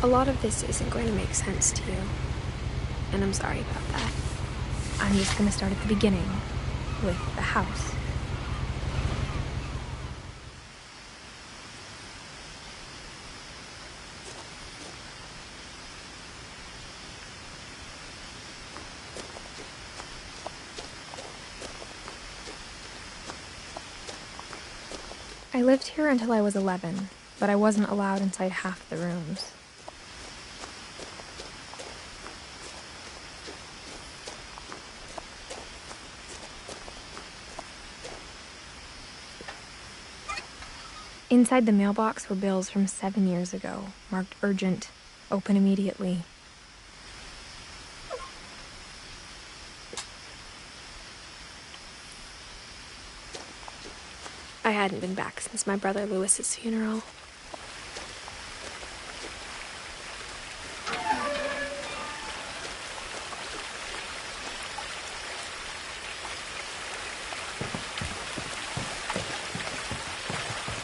A lot of this isn't going to make sense to you, and I'm sorry about that. I'm just gonna start at the beginning, with the house. I lived here until I was 11, but I wasn't allowed inside half the rooms. Inside the mailbox were bills from 7 years ago, marked urgent, open immediately. I hadn't been back since my brother Lewis's funeral.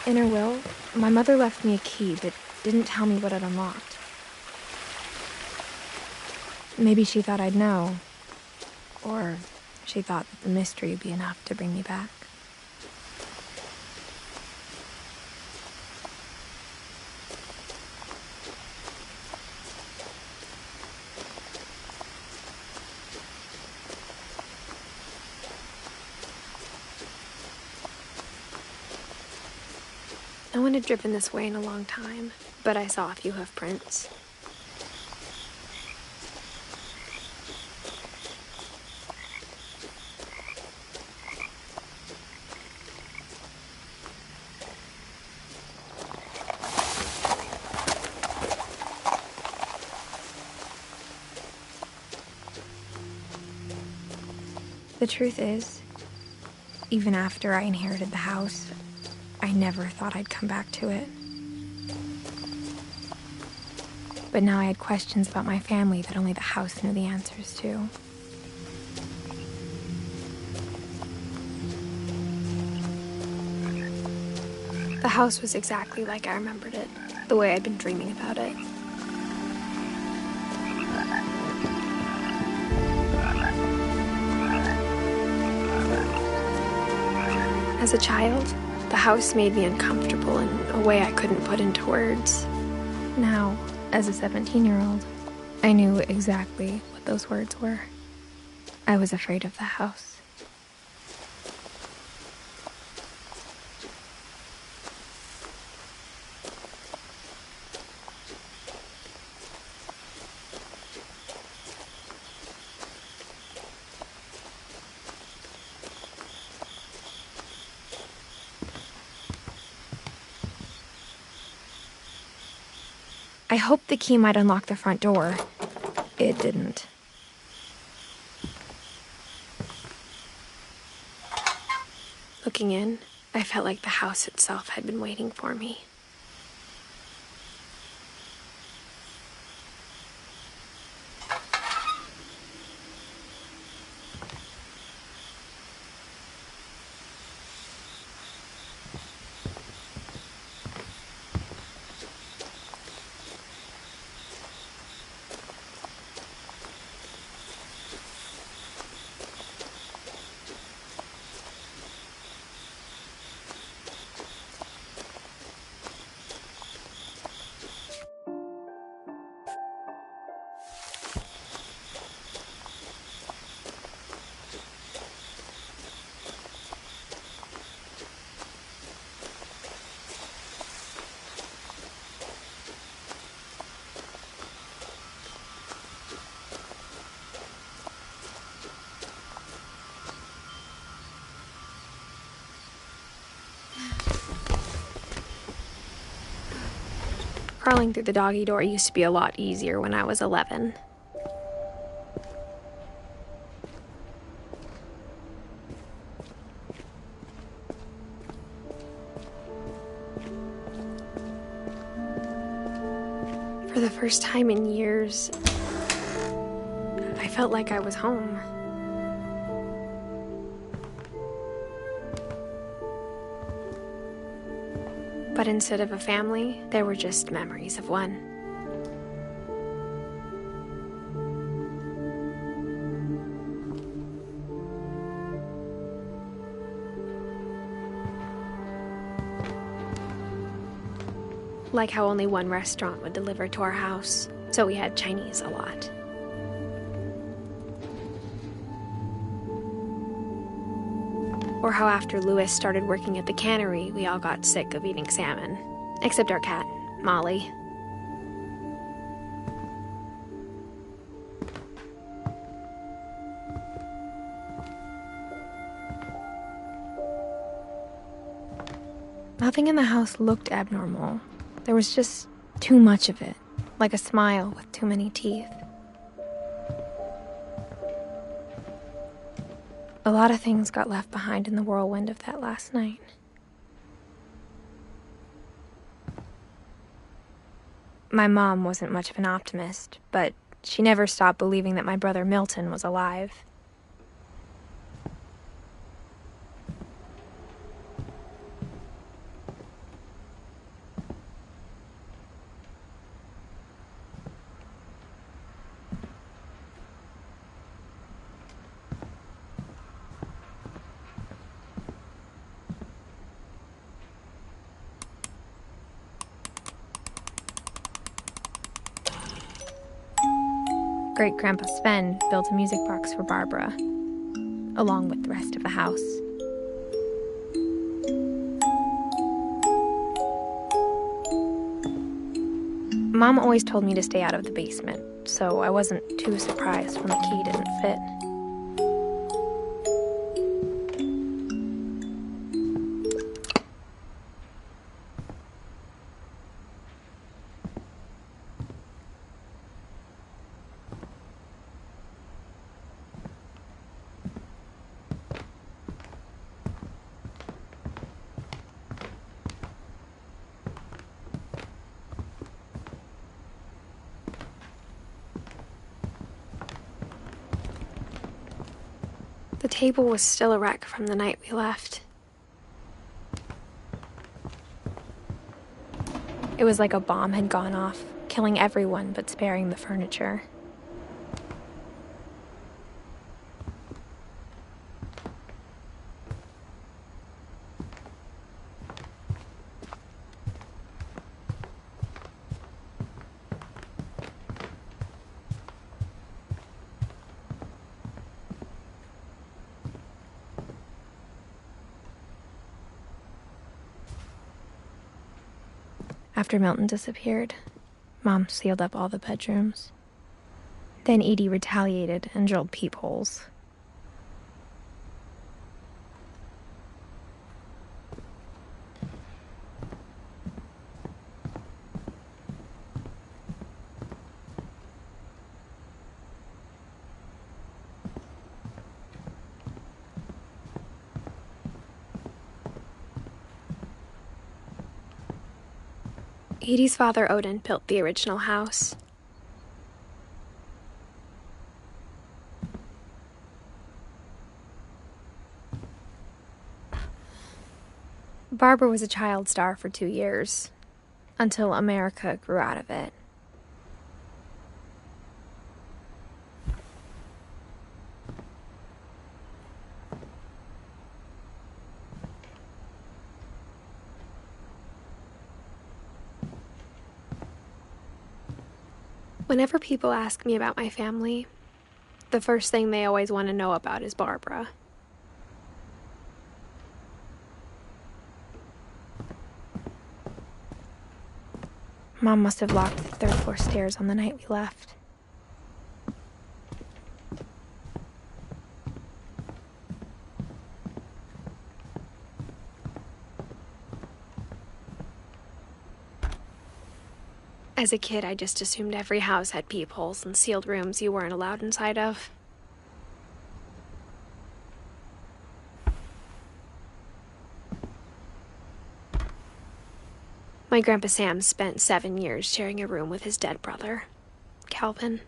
In her will, my mother left me a key but didn't tell me what it unlocked. Maybe she thought I'd know, or she thought that the mystery would be enough to bring me back. No one had driven this way in a long time, but I saw a few hoof prints. The truth is, even after I inherited the house, I never thought I'd come back to it. But now I had questions about my family that only the house knew the answers to. The house was exactly like I remembered it, the way I'd been dreaming about it. As a child, the house made me uncomfortable in a way I couldn't put into words. Now, as a 17-year-old, I knew exactly what those words were. I was afraid of the house. I hoped the key might unlock the front door. It didn't. Looking in, I felt like the house itself had been waiting for me. Crawling through the doggy door used to be a lot easier when I was 11. For the first time in years, I felt like I was home. But instead of a family, there were just memories of one. Like how only one restaurant would deliver to our house, so we had Chinese a lot. Or how after Louis started working at the cannery, we all got sick of eating salmon. Except our cat, Molly. Nothing in the house looked abnormal. There was just too much of it, like a smile with too many teeth. A lot of things got left behind in the whirlwind of that last night. My mom wasn't much of an optimist, but she never stopped believing that my brother Milton was alive. Great-Grandpa Sven built a music box for Barbara, along with the rest of the house. Mom always told me to stay out of the basement, so I wasn't too surprised when the key didn't fit. The table was still a wreck from the night we left. It was like a bomb had gone off, killing everyone but sparing the furniture. After Milton disappeared, Mom sealed up all the bedrooms. Then Edie retaliated and drilled peepholes. Edie's father, Odin, built the original house. Barbara was a child star for 2 years, until America grew out of it. Whenever people ask me about my family, the first thing they always want to know about is Barbara. Mom must have locked the third-floor stairs on the night we left. As a kid, I just assumed every house had peepholes and sealed rooms you weren't allowed inside of. My Grandpa Sam spent 7 years sharing a room with his dead brother, Calvin.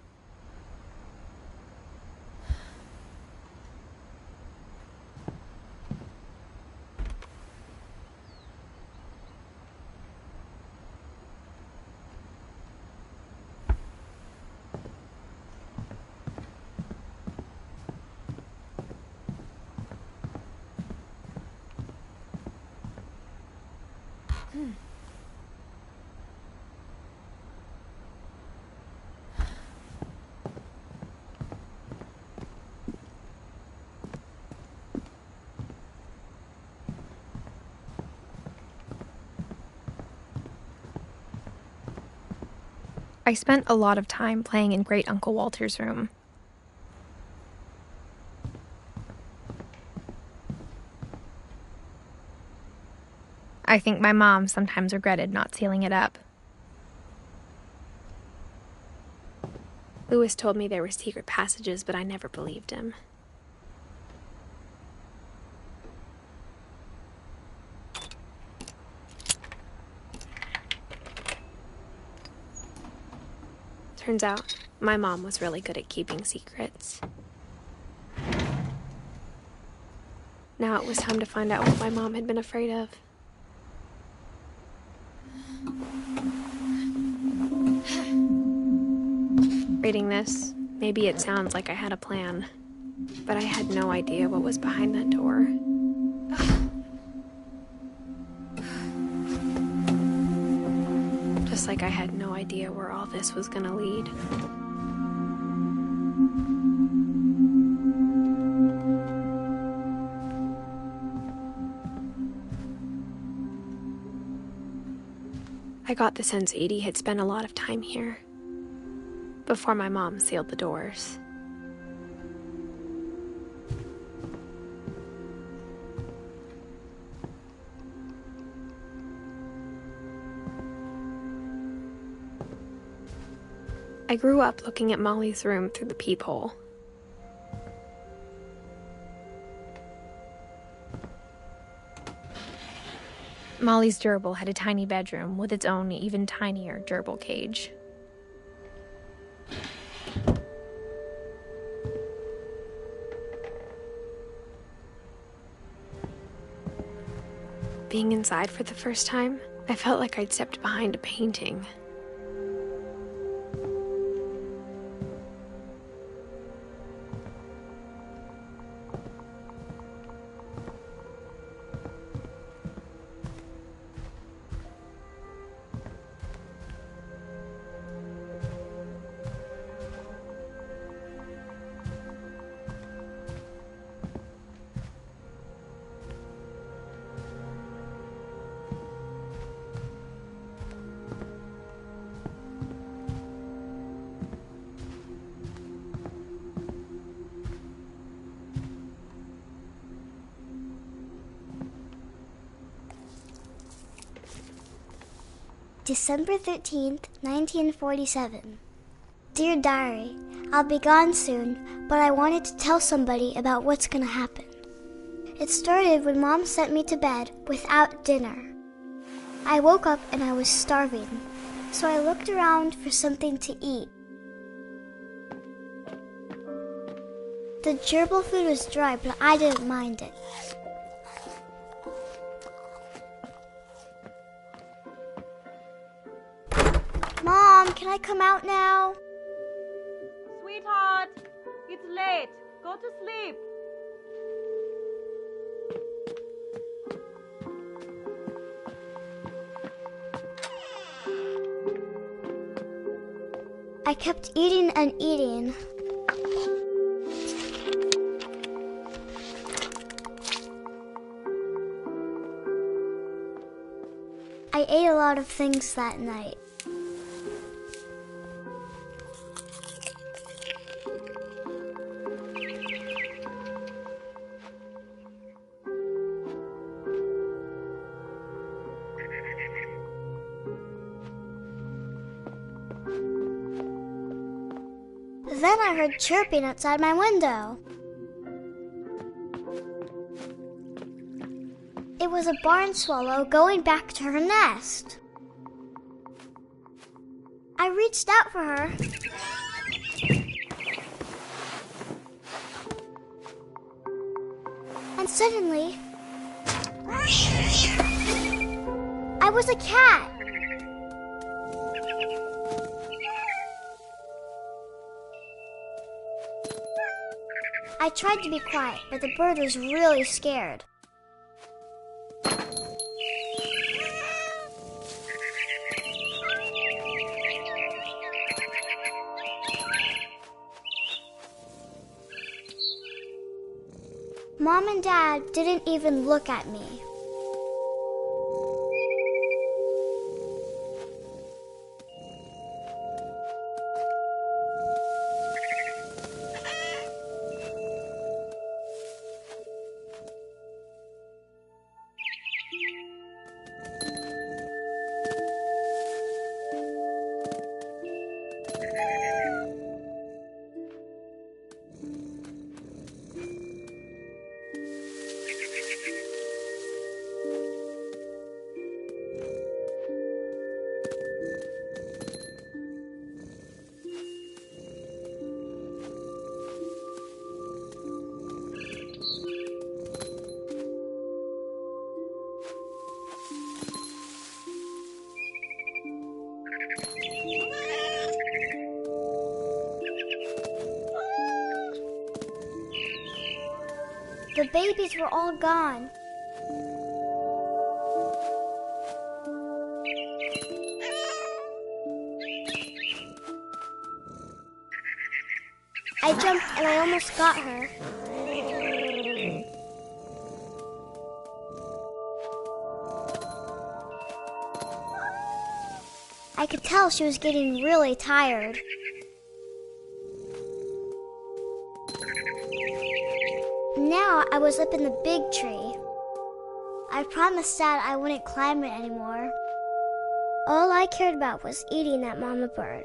I spent a lot of time playing in Great Uncle Walter's room. I think my mom sometimes regretted not sealing it up. Louis told me there were secret passages, but I never believed him. Turns out, my mom was really good at keeping secrets. Now it was time to find out what my mom had been afraid of. Reading this, maybe it sounds like I had a plan, but I had no idea what was behind that door. Just like I had no idea where all this was gonna lead. I got the sense Edie had spent a lot of time here, before my mom sealed the doors. I grew up looking at Molly's room through the peephole. Molly's gerbil had a tiny bedroom with its own even tinier gerbil cage. Being inside for the first time, I felt like I'd stepped behind a painting. December 13th, 1947. Dear Diary, I'll be gone soon, but I wanted to tell somebody about what's gonna happen. It started when Mom sent me to bed without dinner. I woke up and I was starving, so I looked around for something to eat. The gerbil food was dry, but I didn't mind it. Mom, can I come out now? Sweetheart, it's late. Go to sleep. I kept eating and eating. I ate a lot of things that night. Then I heard chirping outside my window. It was a barn swallow going back to her nest. I reached out for her. And suddenly, I was a cat. I tried to be quiet, but the bird was really scared. Mom and Dad didn't even look at me. The babies were all gone. I jumped and I almost got her. I could tell she was getting really tired. Now I was up in the big tree. I promised Dad I wouldn't climb it anymore. All I cared about was eating that mama bird.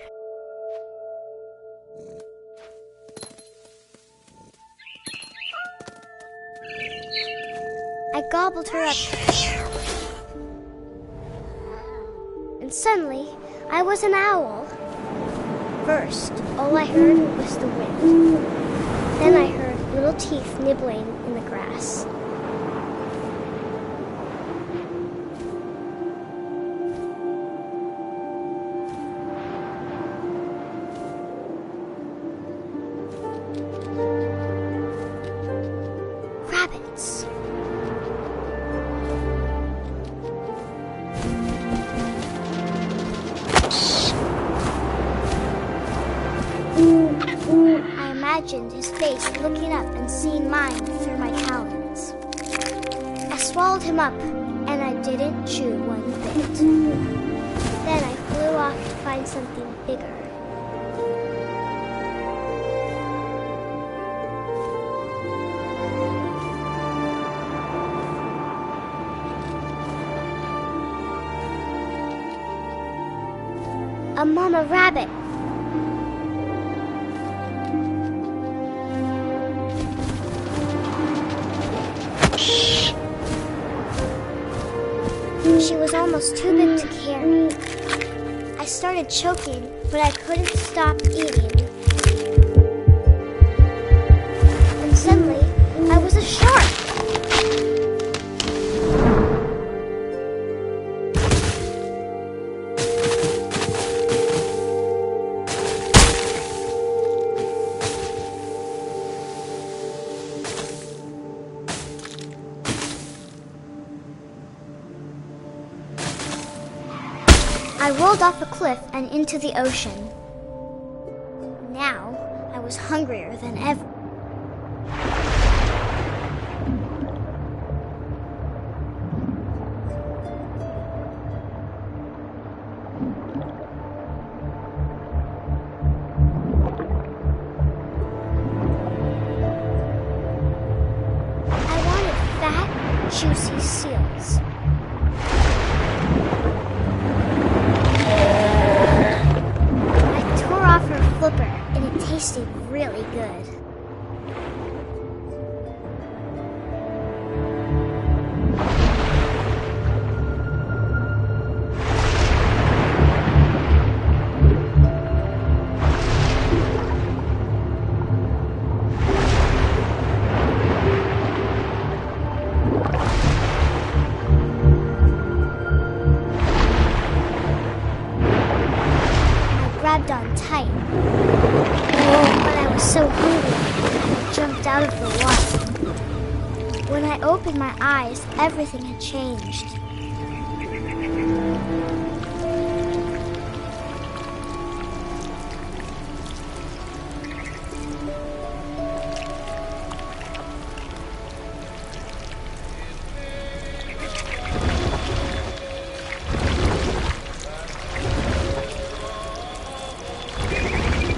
I gobbled her up. And suddenly, I was an owl. First, all I heard was the wind. Then I heard little teeth nibbling in the grass. Rabbits. I imagined his face looking up and seeing mine through my talons. I swallowed him up, and I didn't chew one bit. Then I flew off to find something bigger. A mama rabbit. She was almost too big to carry. I started choking, but I couldn't stop eating. And suddenly, I was a shark. I rolled off a cliff and into the ocean. Now, I was hungrier than ever. I wanted fat, juicy seals. Flipper, and it tasted really good. I grabbed on tight. But I was so hungry, I jumped out of the water. When I opened my eyes, everything had changed.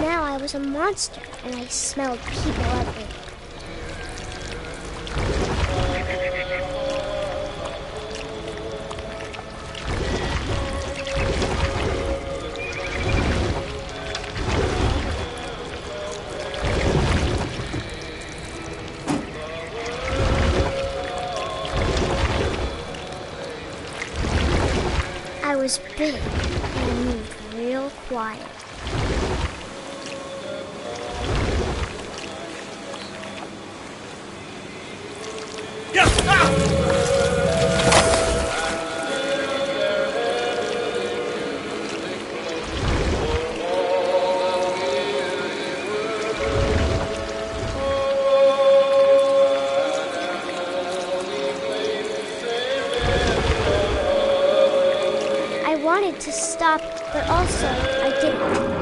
I was a monster, and I smelled people everywhere. I was big, and I moved real quiet. wanted to stop, but also I didn't.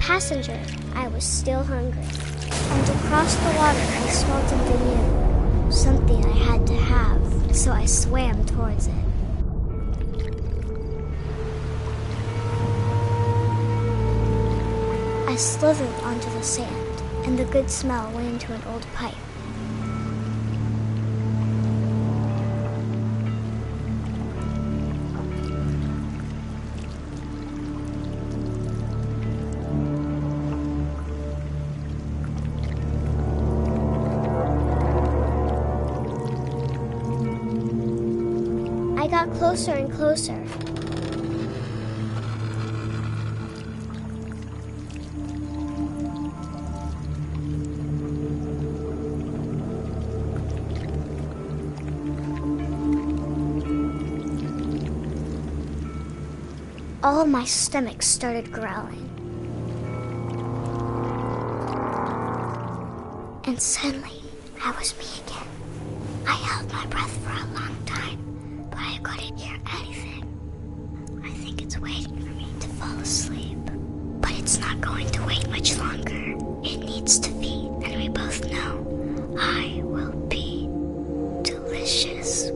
Passenger, I was still hungry. And across the water, I smelled something new. Something I had to have, so I swam towards it. I slithered onto the sand, and the good smell went into an old pipe. I got closer and closer. All my stomach started growling. And suddenly, I was me again. I held my breath for a long time, but I couldn't hear anything. I think it's waiting for me to fall asleep. But it's not going to wait much longer. It needs to feed, and we both know I will be delicious.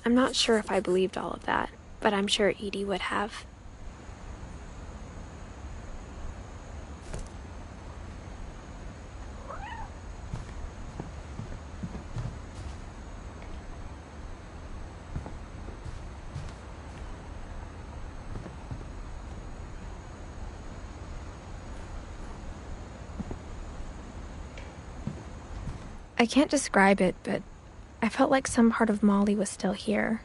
I'm not sure if I believed all of that, but I'm sure Edie would have. I can't describe it, but I felt like some part of Molly was still here.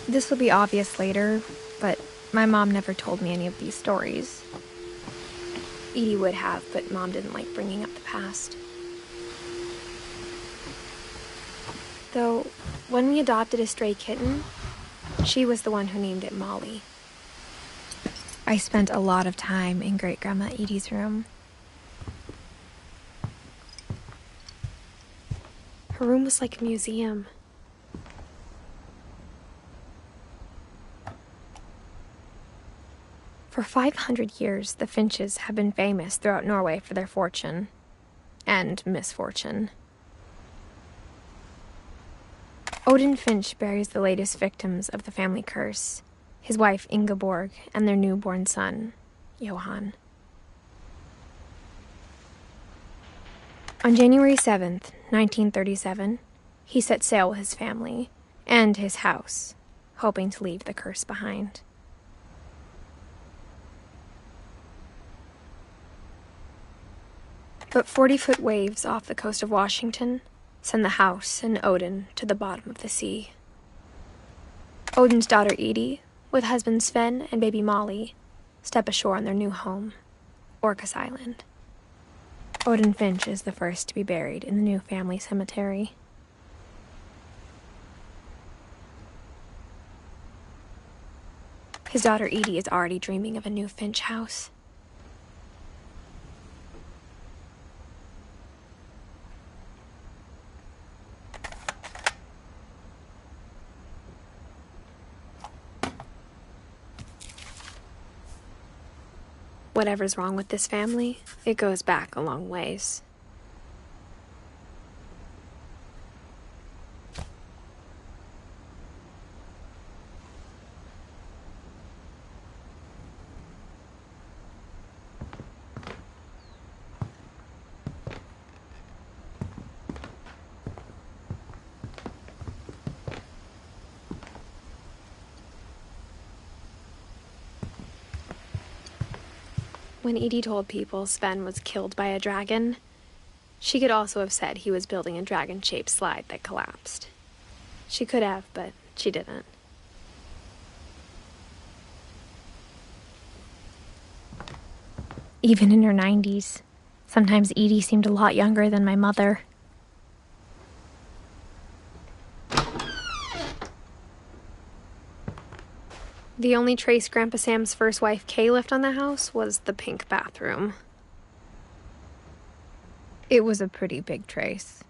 This will be obvious later, but my mom never told me any of these stories. Edie would have, but Mom didn't like bringing up the past. Though, when we adopted a stray kitten, she was the one who named it Molly. I spent a lot of time in Great-Grandma Edie's room. Her room was like a museum. For 500 years, the Finches have been famous throughout Norway for their fortune and misfortune. Odin Finch buries the latest victims of the family curse, his wife Ingeborg and their newborn son, Johan. On January 7th, 1937, he set sail with his family and his house, hoping to leave the curse behind. But 40-foot waves off the coast of Washington send the house and Odin to the bottom of the sea. Odin's daughter Edie, with husband Sven and baby Molly, step ashore on their new home Orcas Island. Odin Finch is the first to be buried in the new family cemetery. His daughter Edie is already dreaming of a new Finch house. Whatever's wrong with this family, it goes back a long ways. When Edie told people Sven was killed by a dragon, she could also have said he was building a dragon-shaped slide that collapsed. She could have, but she didn't. Even in her 90s, sometimes Edie seemed a lot younger than my mother. The only trace Grandpa Sam's first wife, Kay, left on the house was the pink bathroom. It was a pretty big trace.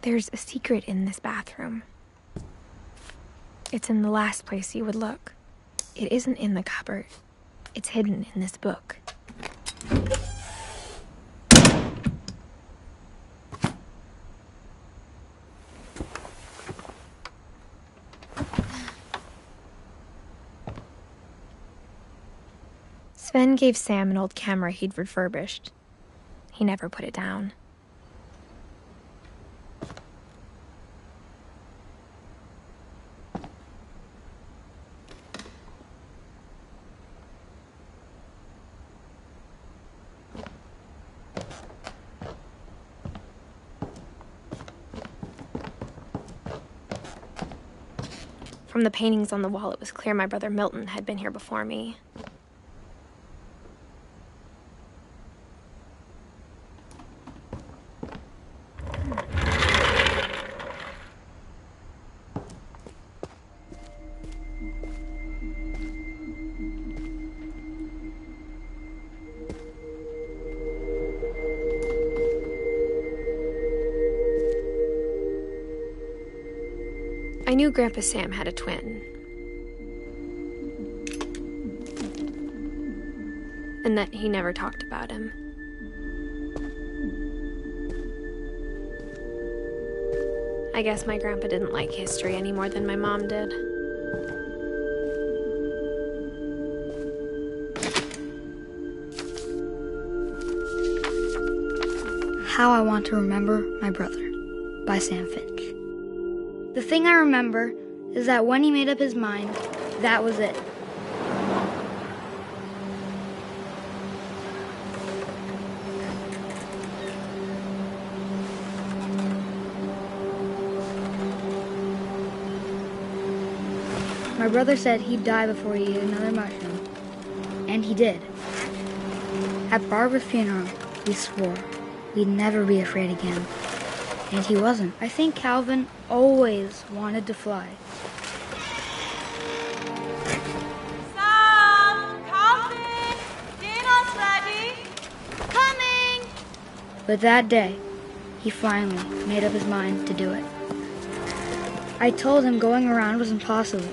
There's a secret in this bathroom. It's in the last place you would look. It isn't in the cupboard. It's hidden in this book. Sven gave Sam an old camera he'd refurbished. He never put it down. From the paintings on the wall, it was clear my brother Milton had been here before me. I knew Grandpa Sam had a twin. And that he never talked about him. I guess my grandpa didn't like history any more than my mom did. How I Want to Remember My Brother by Sam Finch. The thing I remember is that when he made up his mind, that was it. My brother said he'd die before he ate another mushroom. And he did. At Barbara's funeral, we swore we'd never be afraid again. And he wasn't. I think Calvin always wanted to fly. Sam! Calvin! Dinner's ready! Coming! But that day, he finally made up his mind to do it. I told him going around was impossible.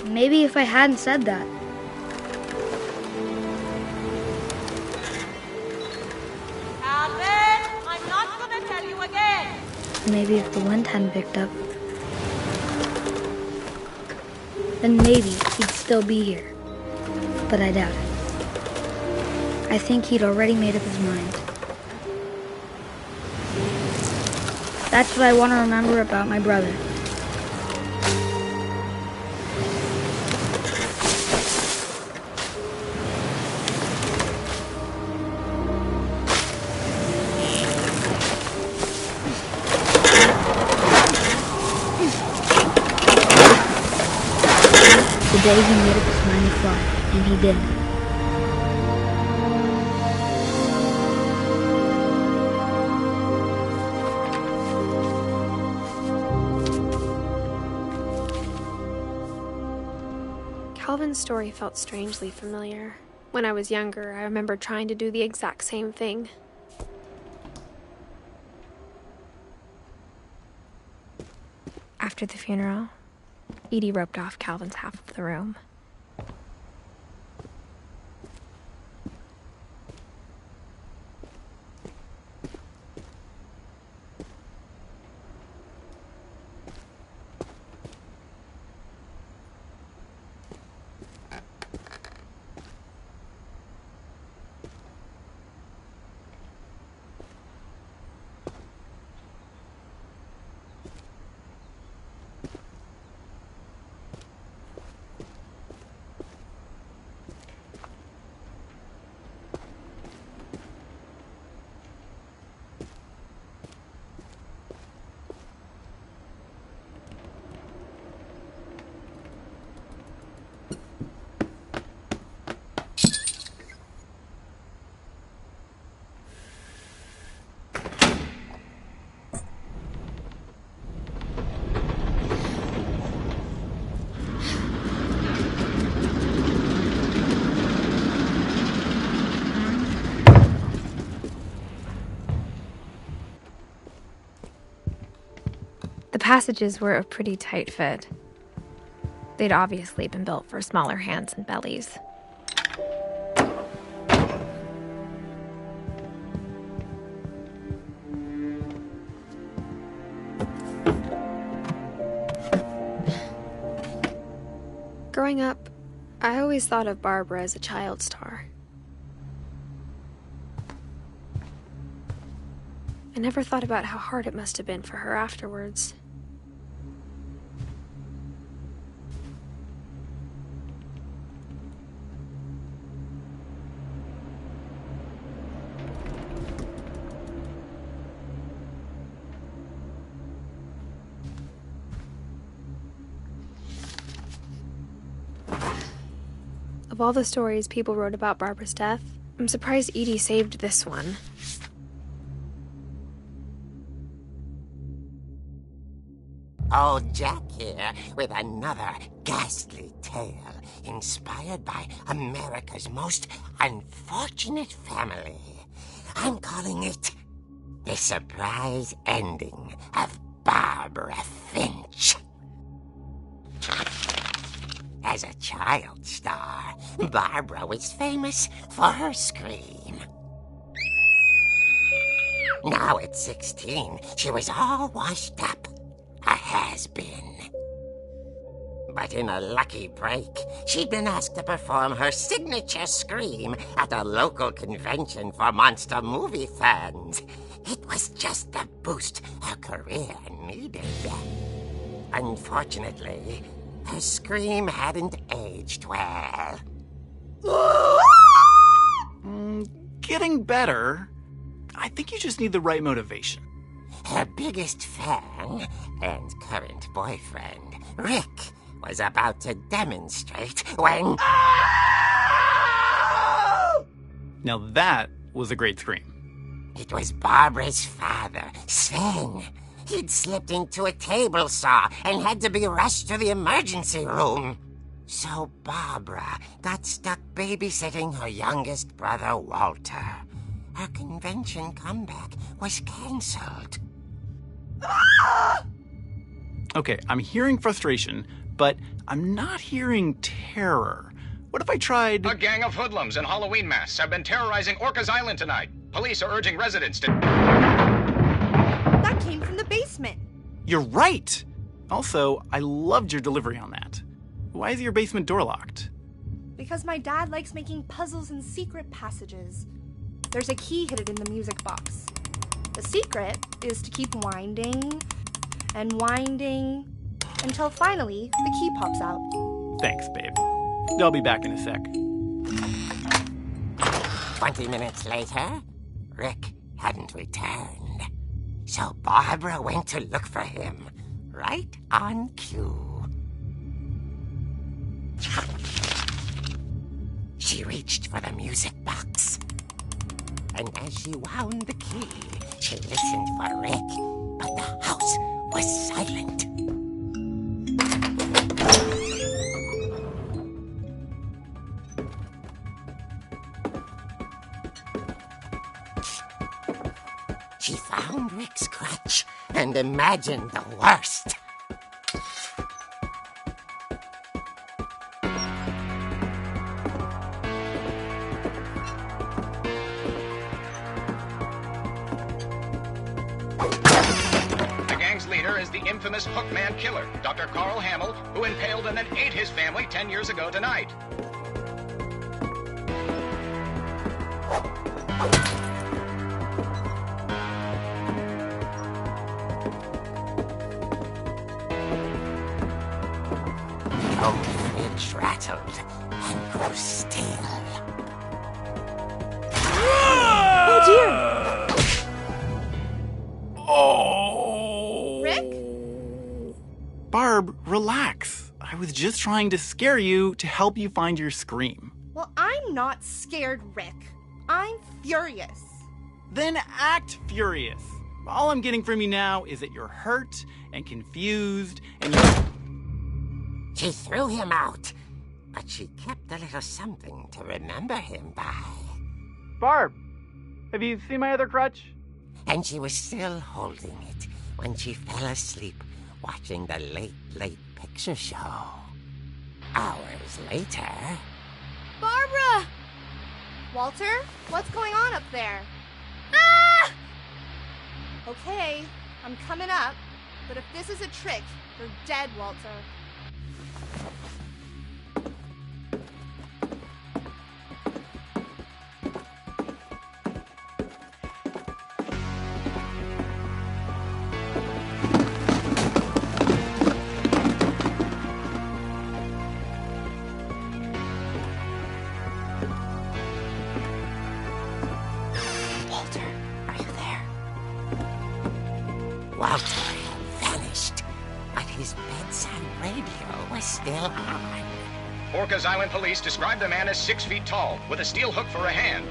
Maybe if I hadn't said that, maybe if the wind hadn't picked up, then maybe he'd still be here. But I doubt it. I think he'd already made up his mind. That's what I want to remember about my brother. The day he made up his mind to fly, and he did. Calvin's story felt strangely familiar. When I was younger, I remember trying to do the exact same thing. After the funeral, Edie roped off Calvin's half of the room. The passages were a pretty tight fit. They'd obviously been built for smaller hands and bellies. Growing up, I always thought of Barbara as a child star. I never thought about how hard it must have been for her afterwards. Of all the stories people wrote about Barbara's death, I'm surprised Edie saved this one. Old Jack here with another ghastly tale inspired by America's most unfortunate family. I'm calling it The Surprise Ending of Barbara Finch. As a child star, Barbara was famous for her scream. Now at 16, she was all washed up. A has-been. But in a lucky break, she'd been asked to perform her signature scream at a local convention for monster movie fans. It was just the boost her career needed. Unfortunately, her scream hadn't aged well. Getting better. I think you just need the right motivation. Her biggest fan and current boyfriend, Rick, was about to demonstrate when... Now that was a great scream. It was Barbara's father, Sven. He'd slipped into a table saw and had to be rushed to the emergency room. So Barbara got stuck babysitting her youngest brother, Walter. Her convention comeback was cancelled. Okay, I'm hearing frustration, but I'm not hearing terror. What if I tried... A gang of hoodlums in Halloween masks have been terrorizing Orcas Island tonight. Police are urging residents to... That came from the basement. You're right! Also, I loved your delivery on that. Why is your basement door locked? because my dad likes making puzzles and secret passages. There's a key hidden in the music box. The secret is to keep winding and winding until finally the key pops out. Thanks, babe. I'll be back in a sec. 20 minutes later, Rick hadn't returned. So Barbara went to look for him, right on cue. She reached for the music box. And as she wound the key, she listened for Rick, but the house was silent. She found Rick's crutch and imagined the worst. The gang's leader is the infamous Hookman killer, Dr. Carl Hamill, who impaled and then ate his family 10 years ago tonight. Fridge rattled and grew still. Oh dear! Oh! Rick? Barb, relax. I was just trying to scare you to help you find your scream. Well, I'm not scared, Rick. I'm furious. Then act furious. All I'm getting from you now is that you're hurt and confused and you're... She threw him out, but she kept a little something to remember him by. Barb, have you seen my other crutch? And she was still holding it when she fell asleep watching the late picture show. Hours later... Barbara! Walter, what's going on up there? Ah! Okay, I'm coming up, but if this is a trick, you're dead, Walter. Walter had vanished, but his bedside radio was still on. Orcas Island police describe the man as 6 feet tall, with a steel hook for a hand.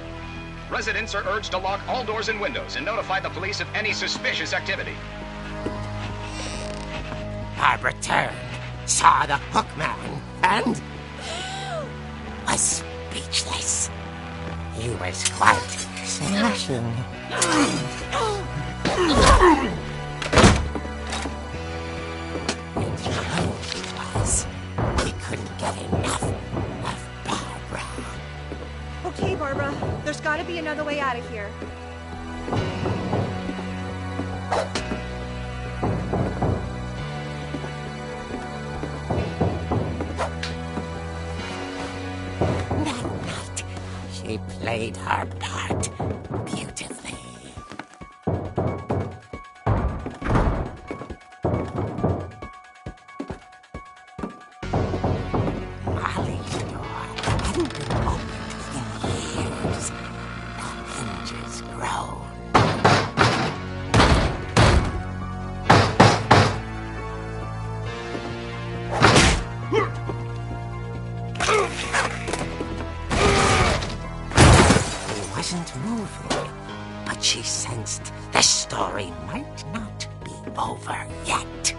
Residents are urged to lock all doors and windows and notify the police of any suspicious activity. Barbara turned, saw the hook man, and was speechless. He was quite smashing. We couldn't get enough of Barbara. Okay, Barbara, there's gotta be another way out of here. That night, she played her part beautifully. Moving, but she sensed the story might not be over yet.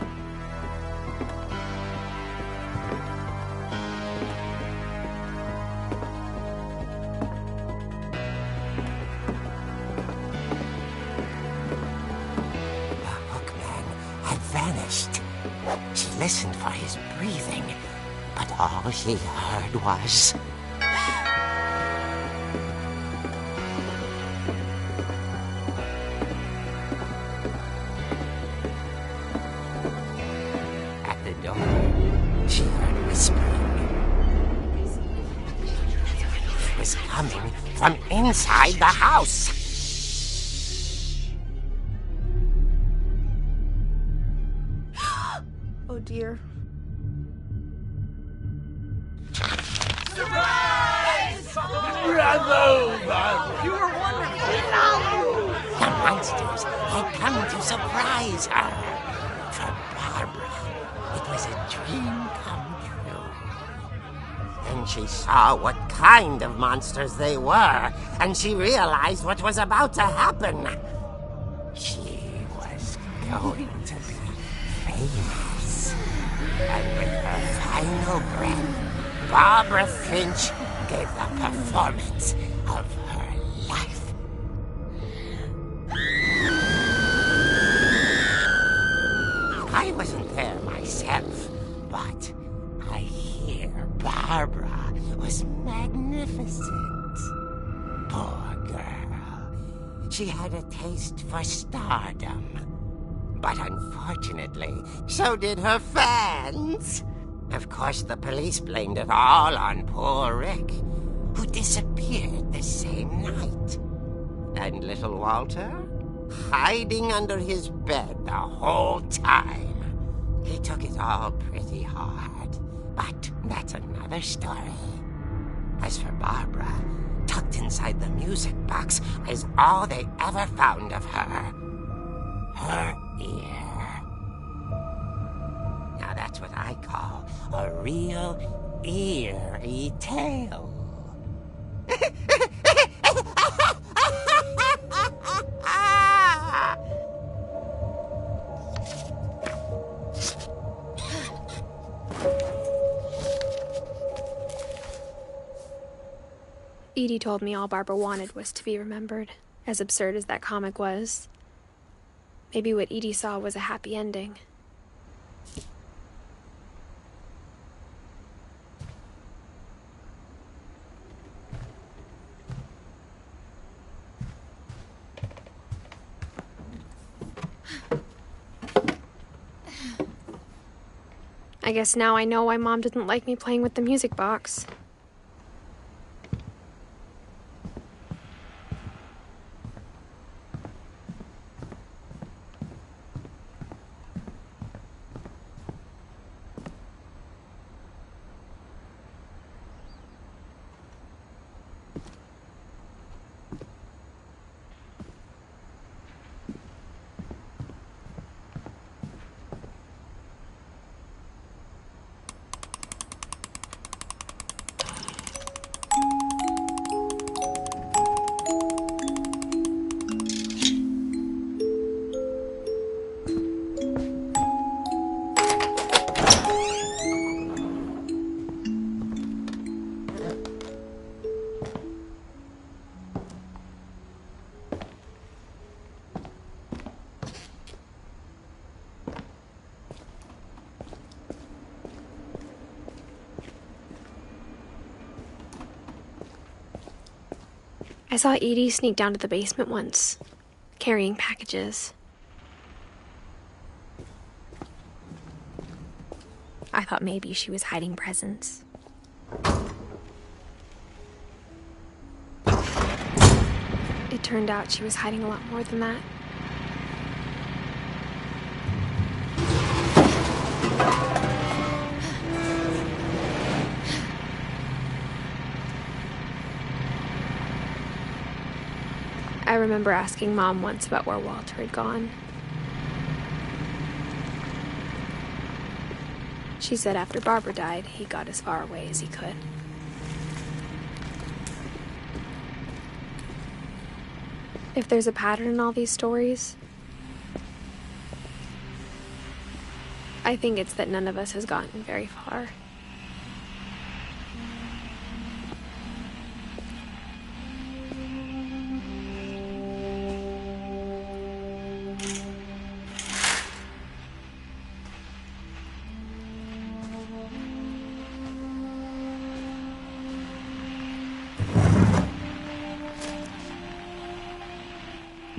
The hookman had vanished. She listened for his breathing, but all she heard was... She heard whispering. coming from inside the house. Oh dear. Surprise! Bravo, Barbara! You were wonderful. The monsters had come to surprise her. For Barbara, it was a dream come true. Then she saw what kind of monsters they were, and she realized what was about to happen. She was going to be famous. And with her final breath, Barbara Finch gave the performance of her life. I wasn't there myself, but I hear Barbara was magnificent. Poor girl. She had a taste for stardom. But unfortunately, so did her fans. Of course, the police blamed it all on poor Rick, who disappeared the same night. And little Walter, hiding under his bed the whole time. He took it all pretty hard, but that's another story. As for Barbara, tucked inside the music box is all they ever found of her. Her ear. Now that's what I call a real eerie tale. Edie told me all Barbara wanted was to be remembered, as absurd as that comic was. Maybe what Edie saw was a happy ending. I guess now I know why Mom didn't like me playing with the music box. I saw Edie sneak down to the basement once, carrying packages. I thought maybe she was hiding presents. It turned out she was hiding a lot more than that. I remember asking Mom once about where Walter had gone. She said after Barbara died, he got as far away as he could. If there's a pattern in all these stories, I think it's that none of us has gotten very far.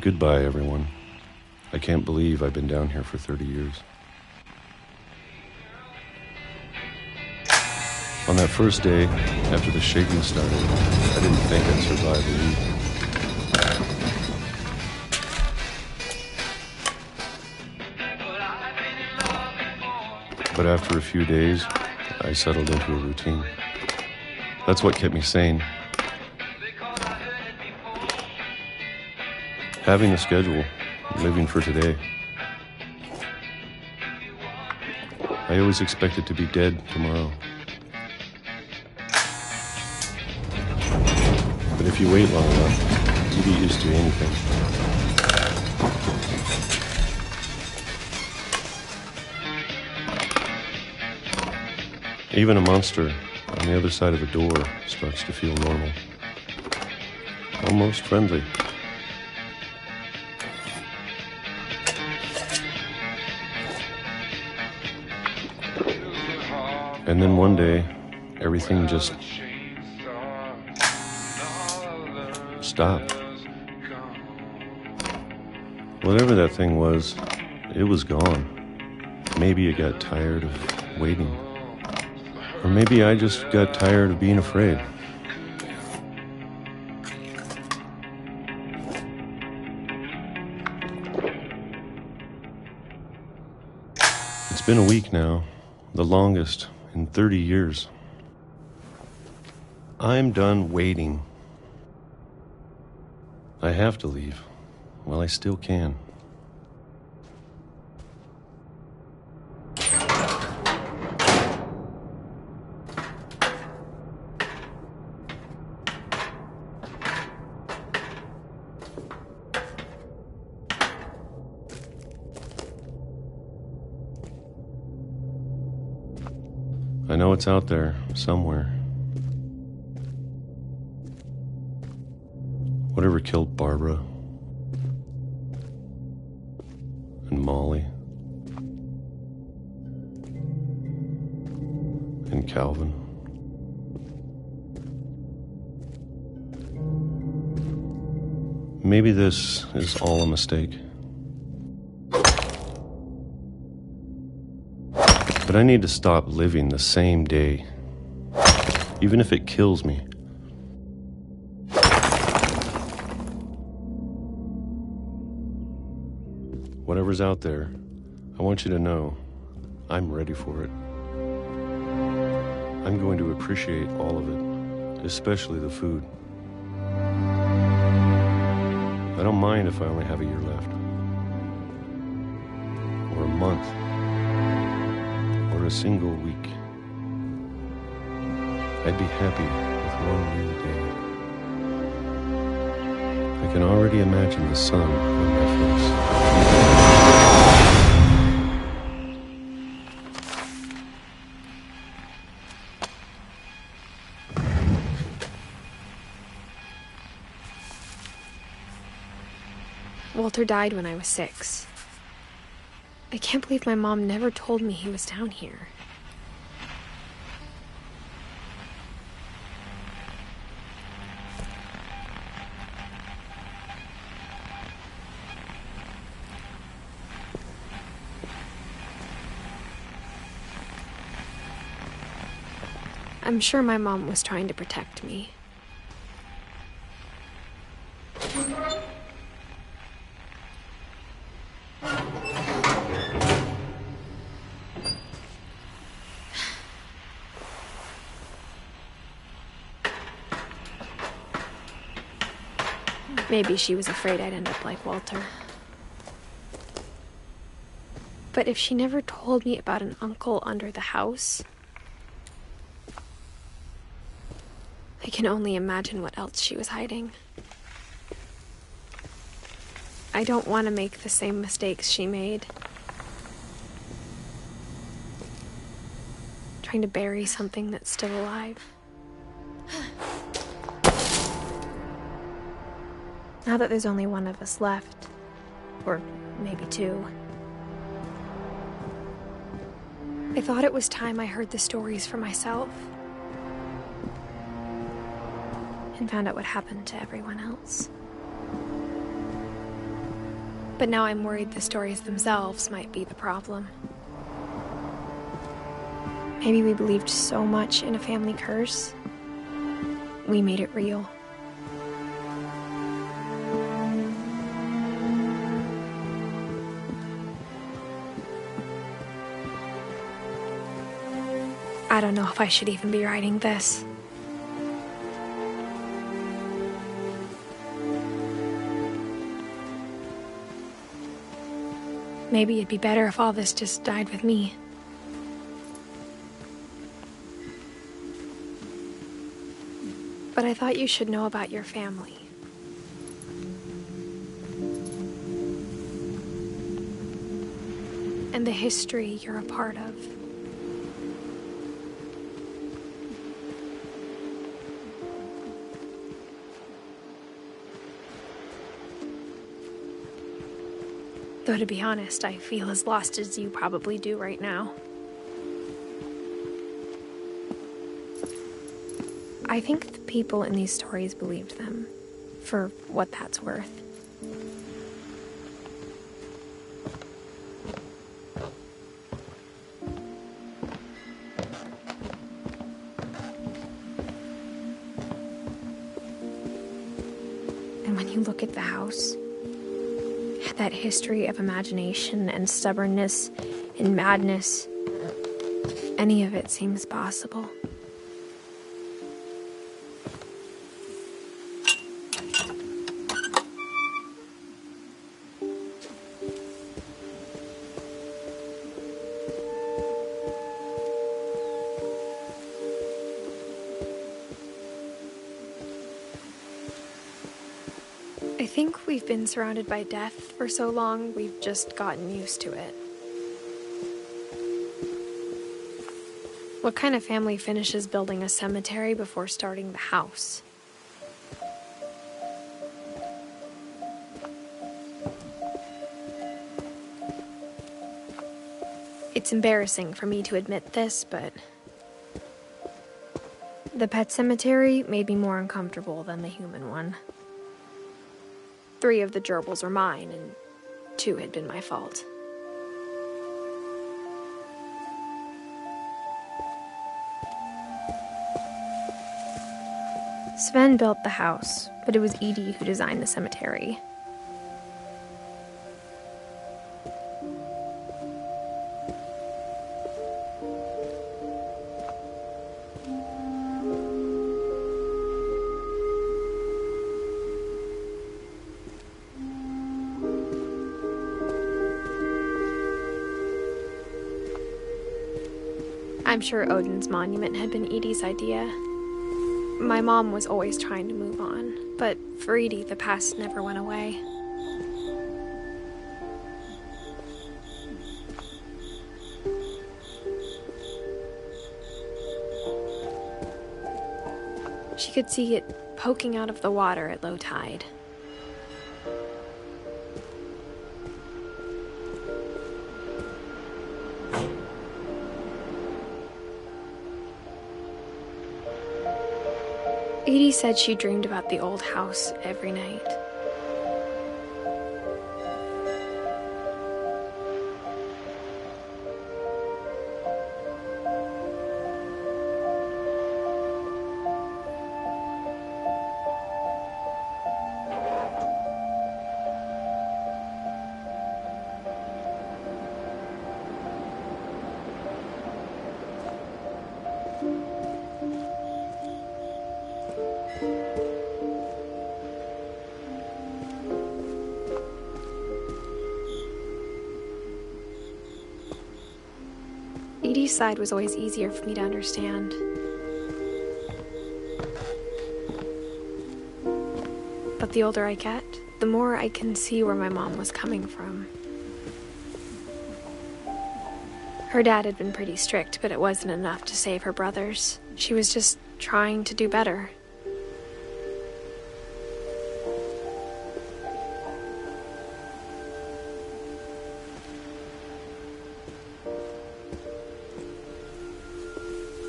Goodbye, everyone. I can't believe I've been down here for 30 years. On that first day, after the shaking started, I didn't think I'd survive a week. But after a few days, I settled into a routine. That's what kept me sane. Having a schedule, living for today. I always expected to be dead tomorrow. But if you wait long enough, you get used to anything. Even a monster on the other side of the door starts to feel normal. Almost friendly. And then one day, everything just stopped. Whatever that thing was, it was gone. Maybe it got tired of waiting. Or maybe I just got tired of being afraid. It's been a week now, the longest in 30 years. I'm done waiting. I have to leave while I still can. I know it's out there, somewhere. Whatever killed Barbara and Molly and Calvin. Maybe this is all a mistake. But I need to stop living the same day, even if it kills me. Whatever's out there, I want you to know I'm ready for it. I'm going to appreciate all of it, especially the food. I don't mind if I only have a year left, or a month, or a single week. I'd be happy with one new day. I can already imagine the sun on my face. Walter died when I was 6. I can't believe my mom never told me he was down here. I'm sure my mom was trying to protect me. Maybe she was afraid I'd end up like Walter. But if she never told me about an uncle under the house, I can only imagine what else she was hiding. I don't want to make the same mistakes she made. Trying to bury something that's still alive. Now that there's only one of us left, or maybe 2, I thought it was time I heard the stories for myself and found out what happened to everyone else. But now I'm worried the stories themselves might be the problem. Maybe we believed so much in a family curse, we made it real. I don't know if I should even be writing this. Maybe it'd be better if all this just died with me. But I thought you should know about your family. And the history you're a part of. Though to be honest, I feel as lost as you probably do right now. I think the people in these stories believed them, for what that's worth. And when you look at the house, that history of imagination and stubbornness and madness, any of it seems possible. I think we've been surrounded by death for so long, we've just gotten used to it. What kind of family finishes building a cemetery before starting the house? It's embarrassing for me to admit this, but the pet cemetery made me more uncomfortable than the human one. 3 of the gerbils were mine, and 2 had been my fault. Sven built the house, but it was Edie who designed the cemetery. I'm sure Odin's monument had been Edie's idea. My mom was always trying to move on, but for Edie, the past never went away. She could see it poking out of the water at low tide. Edie said she dreamed about the old house every night. Edie's side was always easier for me to understand. But the older I get, the more I can see where my mom was coming from. Her dad had been pretty strict, but it wasn't enough to save her brothers. She was just trying to do better.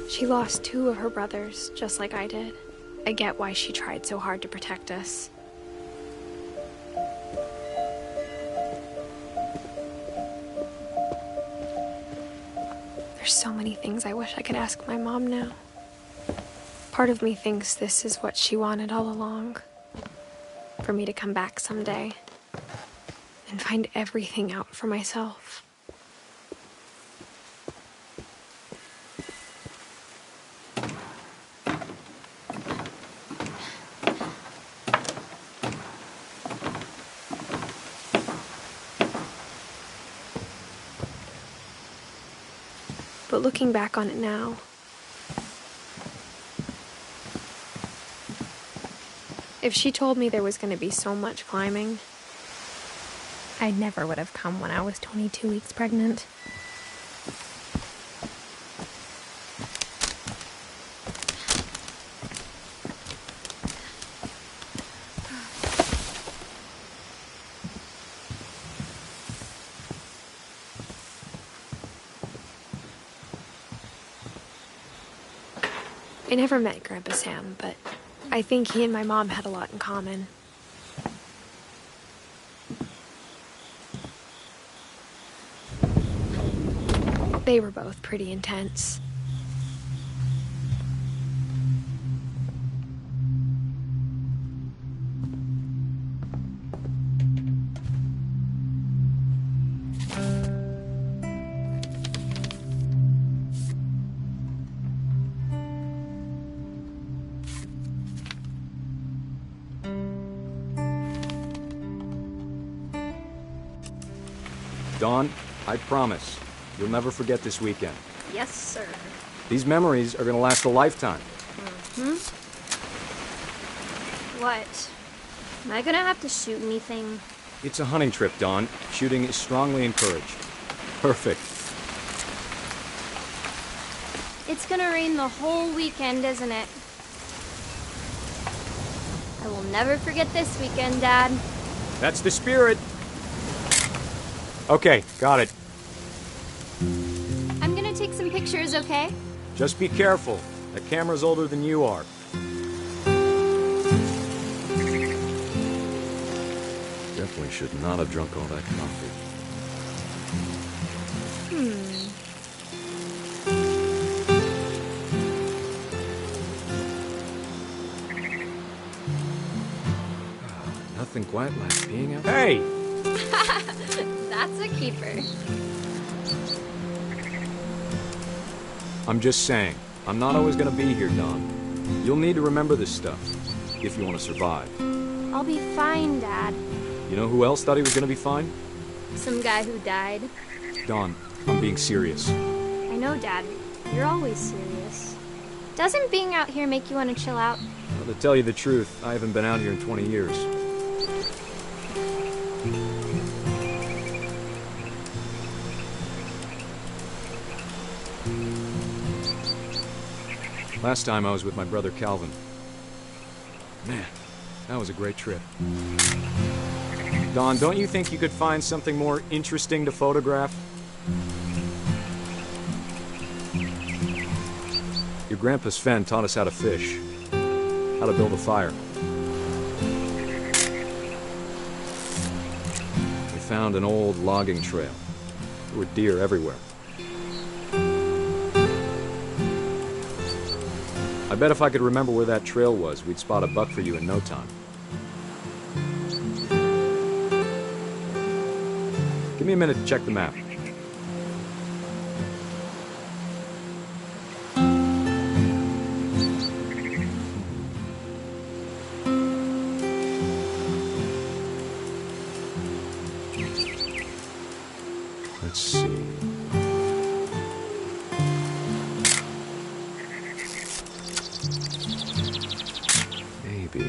She lost 2 of her brothers, just like I did. I get why she tried so hard to protect us. There's so many things I wish I could ask my mom now. Part of me thinks this is what she wanted all along. For me to come back someday and find everything out for myself. But looking back on it now, if she told me there was going to be so much climbing, I never would have come when I was 22 weeks pregnant. I never met Grandpa Sam, but I think he and my mom had a lot in common. They were both pretty intense. Dawn, I promise, you'll never forget this weekend. Yes, sir. These memories are gonna last a lifetime. Mm-hmm. What? Am I gonna have to shoot anything? It's a hunting trip, Dawn. Shooting is strongly encouraged. Perfect. It's gonna rain the whole weekend, isn't it? I will never forget this weekend, Dad. That's the spirit. Okay, got it. I'm gonna take some pictures, okay? Just be careful. That camera's older than you are. Definitely should not have drunk all that coffee. Nothing quite like being out. Hey! That's a keeper. I'm just saying, I'm not always gonna be here, Dawn. You'll need to remember this stuff, if you want to survive. I'll be fine, Dad. You know who else thought he was gonna be fine? Some guy who died. Dawn, I'm being serious. I know, Dad. You're always serious. Doesn't being out here make you want to chill out? Well, to tell you the truth, I haven't been out here in 20 years. Last time I was with my brother Calvin. Man, that was a great trip. Dawn, don't you think you could find something more interesting to photograph? Your grandpa Sven taught us how to fish, how to build a fire. We found an old logging trail. There were deer everywhere. I bet if I could remember where that trail was, we'd spot a buck for you in no time. Give me a minute to check the map. Let's see. Maybe.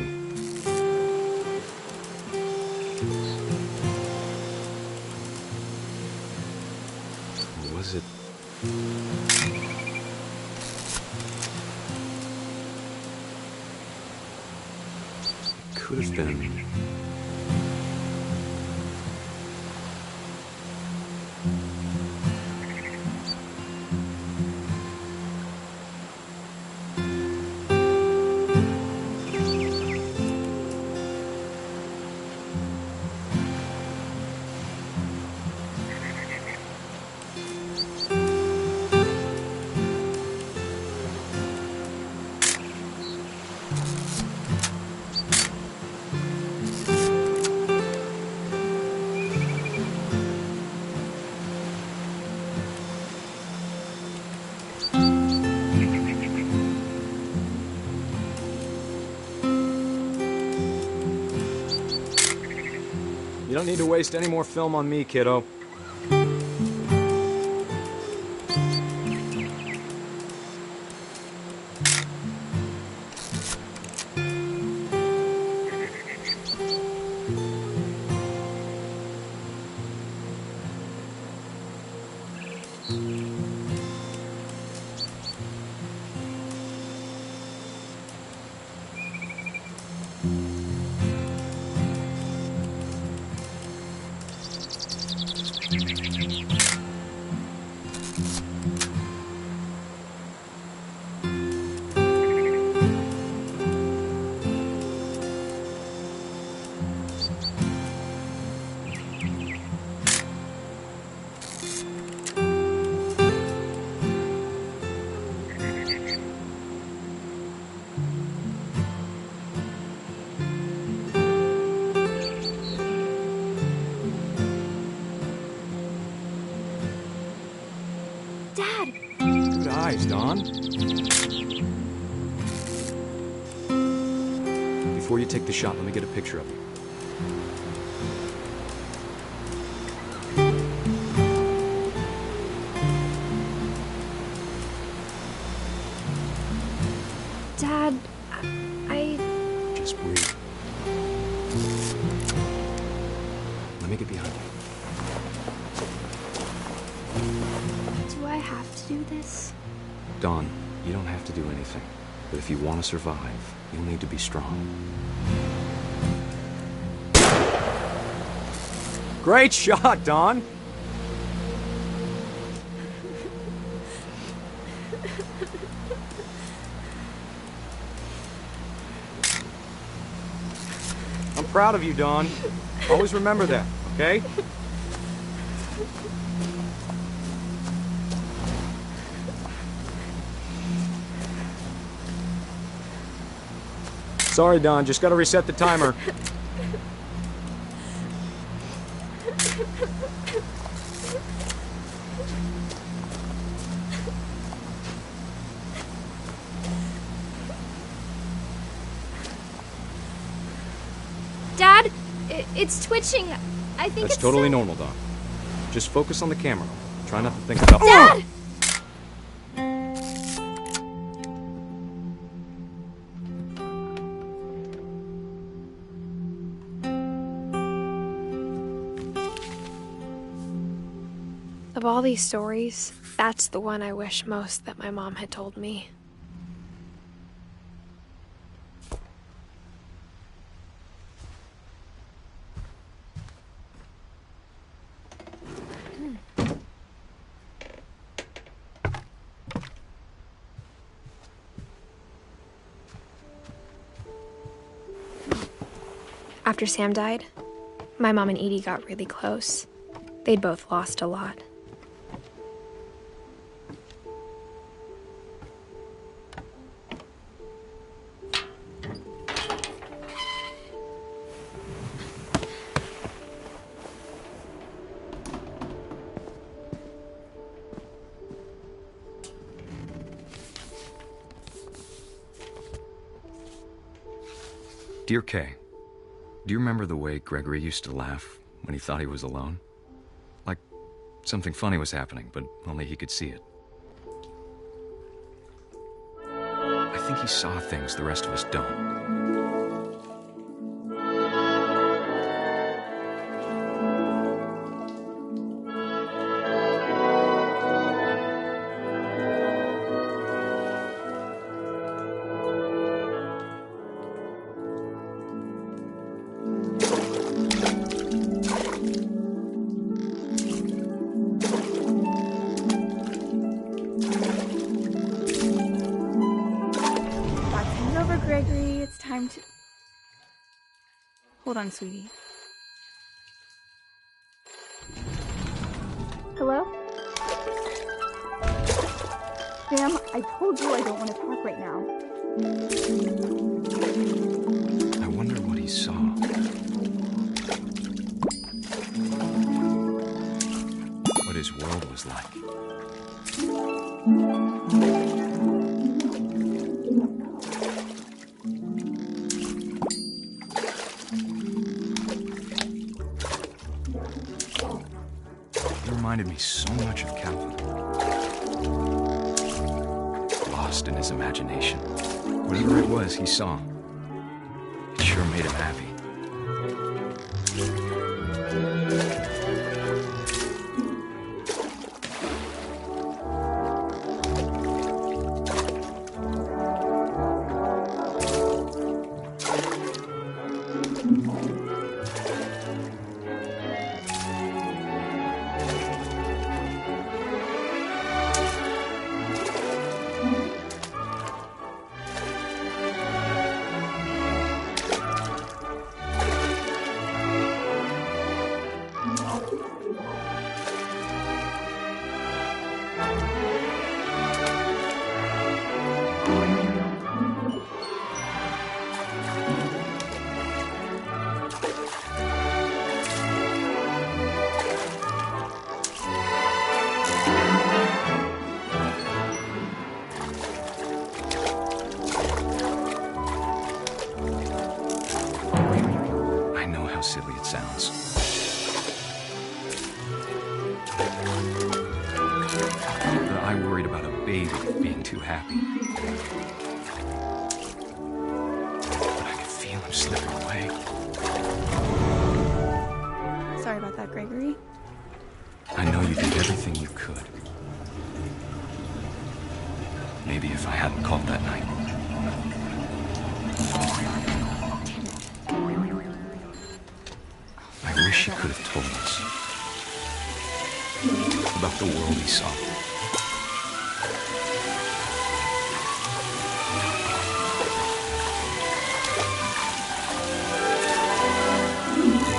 Or was it? It could have been. You don't need to waste any more film on me, kiddo. Good eyes, Don. Before you take the shot, let me get a picture of you. Dad, I... Just breathe. Let me get behind you. Do I have to do this? Don, you don't have to do anything. But if you want to survive, you'll need to be strong. Great shot, Don! I'm proud of you, Don. Always remember that, okay? Sorry, Don. Just gotta reset the timer. Dad, it's twitching. I think That's it's totally normal, Don. Just focus on the camera. Try not to think about... Dad! Of all these stories, that's the one I wish most that my mom had told me. After Sam died, my mom and Edie got really close. They'd both lost a lot. Dear Kay, do you remember the way Gregory used to laugh when he thought he was alone? Like something funny was happening, but only he could see it. I think he saw things the rest of us don't. Gregory, it's time to... Hold on, sweetie. Hello? Sam, I told you I don't want to talk right now. I wonder what he saw. What his world was like. reminded me so much of Calvin. Lost in his imagination. Whatever it was he saw, it sure made him happy. Silly it sounds. But I worried about a baby being too happy. But I could feel him slipping away. Sorry about that, Gregory. I know you did everything you could. Maybe if I hadn't called that night. I wish he could have told us about the world he saw.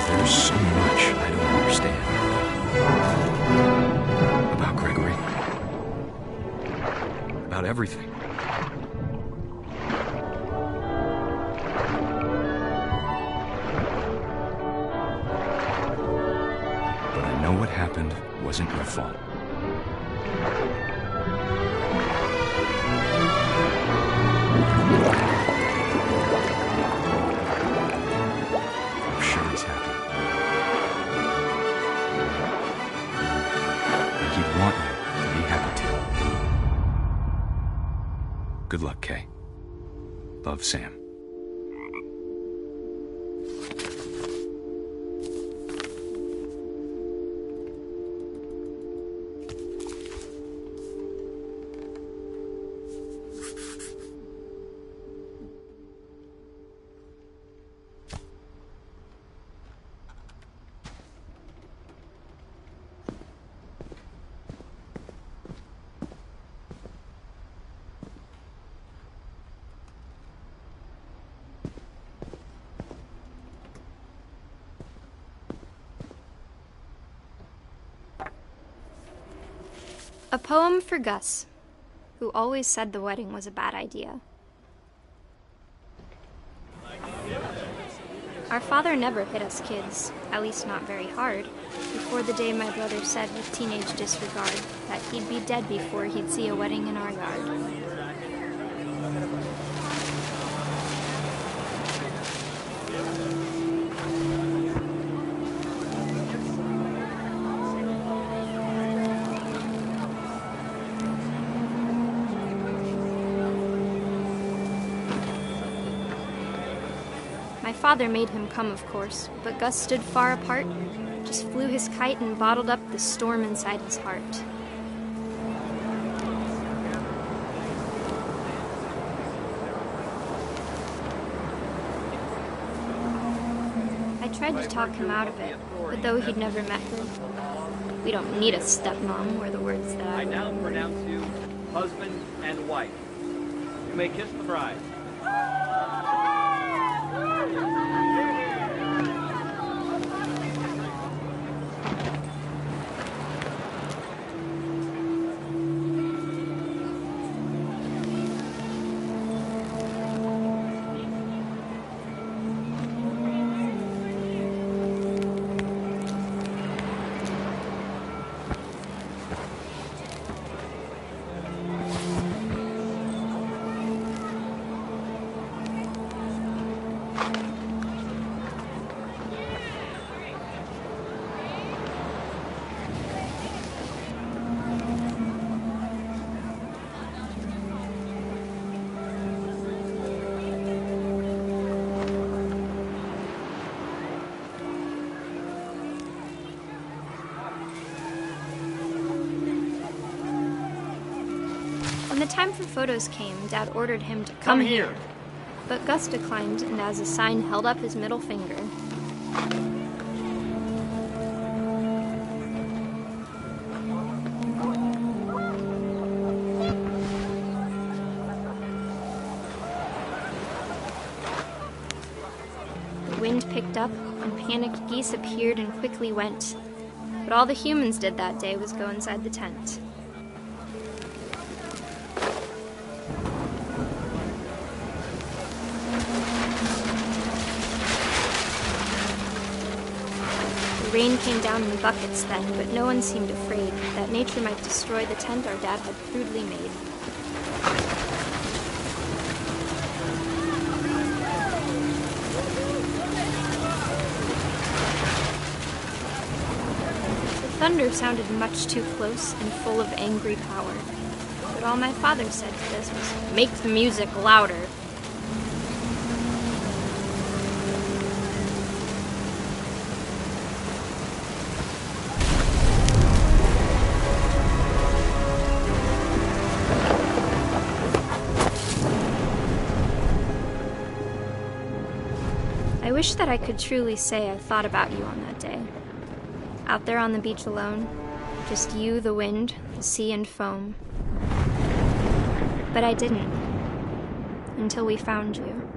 There's so much I don't understand about Gregory, about everything. What happened wasn't your fault. I'm sure he's happy. And he'd want you to be happy too. Good luck, Kay. Love, Sam. A poem for Gus, who always said the wedding was a bad idea. Our father never hit us kids, at least not very hard, before the day my brother said with teenage disregard that he'd be dead before he'd see a wedding in our yard. My father made him come, of course, but Gus stood far apart, just flew his kite and bottled up the storm inside his heart. I tried to talk him out of it, but though he'd never met her, we don't need a stepmom, were the words that I now pronounce you husband and wife. You may kiss the bride. When the time for photos came, Dad ordered him to come here. But Gus declined, and as a sign held up his middle finger. The wind picked up, and panicked geese appeared and quickly went. But all the humans did that day was go inside the tent. The rain came down in buckets then, but no one seemed afraid that nature might destroy the tent our dad had crudely made. The thunder sounded much too close and full of angry power. But all my father said to this was, "Make the music louder." I wish that I could truly say I thought about you on that day. Out there on the beach alone, just you, the wind, the sea, and foam. But I didn't, until we found you.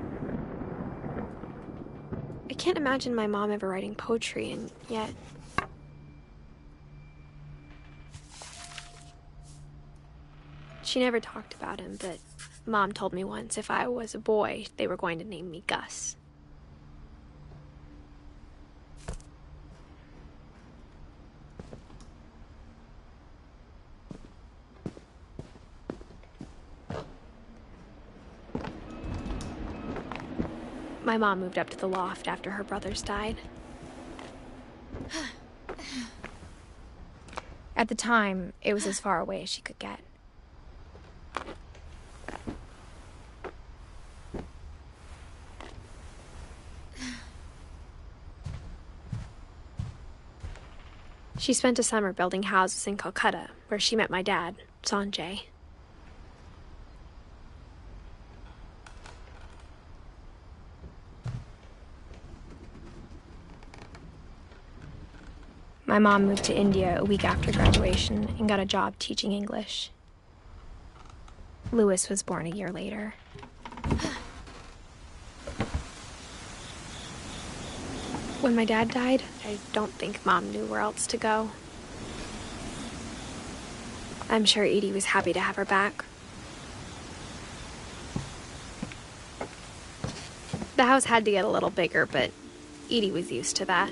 I can't imagine my mom ever writing poetry, and yet... She never talked about him, but Mom told me once if I was a boy, they were going to name me Gus. My mom moved up to the loft after her brothers died. At the time, it was as far away as she could get. She spent a summer building houses in Calcutta, where she met my dad, Sanjay. My mom moved to India a week after graduation and got a job teaching English. Louis was born a year later. When my dad died, I don't think Mom knew where else to go. I'm sure Edie was happy to have her back. The house had to get a little bigger, but Edie was used to that.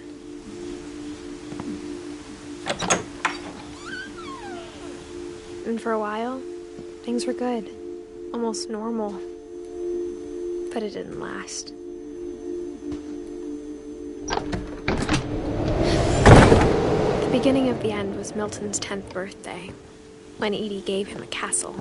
And for a while, things were good, almost normal. But it didn't last. The beginning of the end was Milton's 10th birthday, when Edie gave him a castle.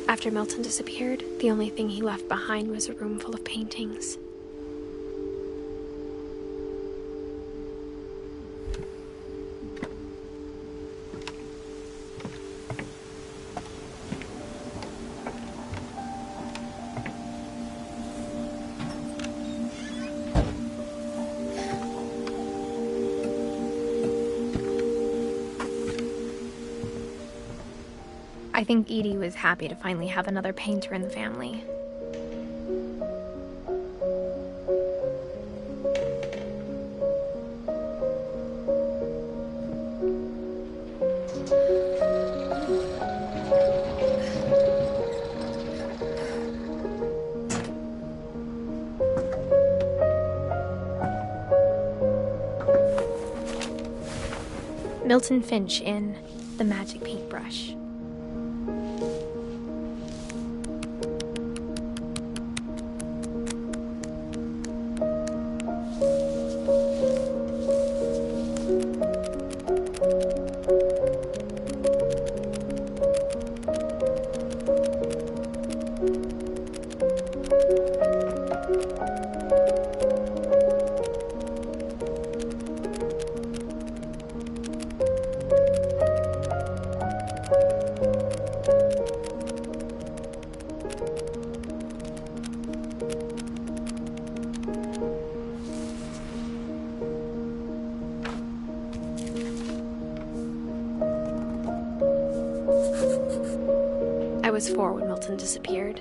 After Milton disappeared, the only thing he left behind was a room full of paintings. I think Edie was happy to finally have another painter in the family. Milton Finch in The Magic Paintbrush. was 4 when Milton disappeared.